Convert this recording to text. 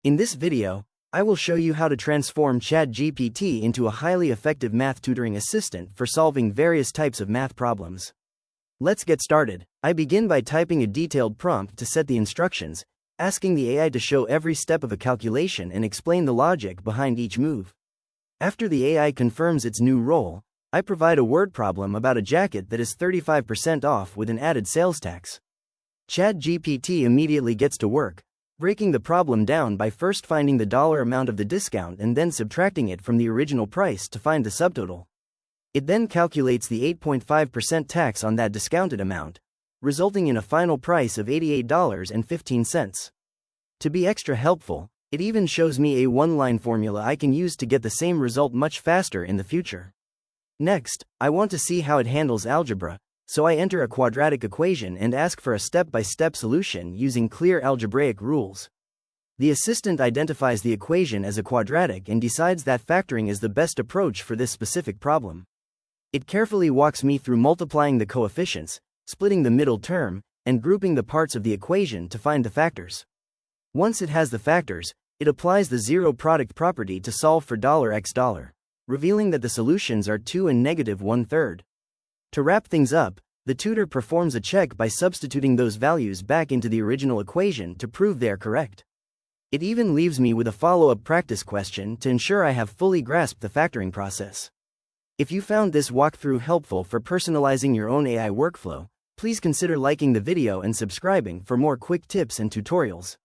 In this video, I will show you how to transform ChatGPT into a highly effective math tutoring assistant for solving various types of math problems. Let's get started. I begin by typing a detailed prompt to set the instructions, asking the AI to show every step of a calculation and explain the logic behind each move. After the AI confirms its new role, I provide a word problem about a jacket that is 35% off with an added sales tax. ChatGPT immediately gets to work, breaking the problem down by first finding the dollar amount of the discount and then subtracting it from the original price to find the subtotal. It then calculates the 8.5% tax on that discounted amount, resulting in a final price of $88.15. To be extra helpful, it even shows me a one-line formula I can use to get the same result much faster in the future. Next, I want to see how it handles algebra, so I enter a quadratic equation and ask for a step-by-step solution using clear algebraic rules. The assistant identifies the equation as a quadratic and decides that factoring is the best approach for this specific problem. It carefully walks me through multiplying the coefficients, splitting the middle term, and grouping the parts of the equation to find the factors. Once it has the factors, it applies the zero product property to solve for $x, revealing that the solutions are 2 and -1/3. To wrap things up, the tutor performs a check by substituting those values back into the original equation to prove they are correct. It even leaves me with a follow-up practice question to ensure I have fully grasped the factoring process. If you found this walkthrough helpful for personalizing your own AI workflow, please consider liking the video and subscribing for more quick tips and tutorials.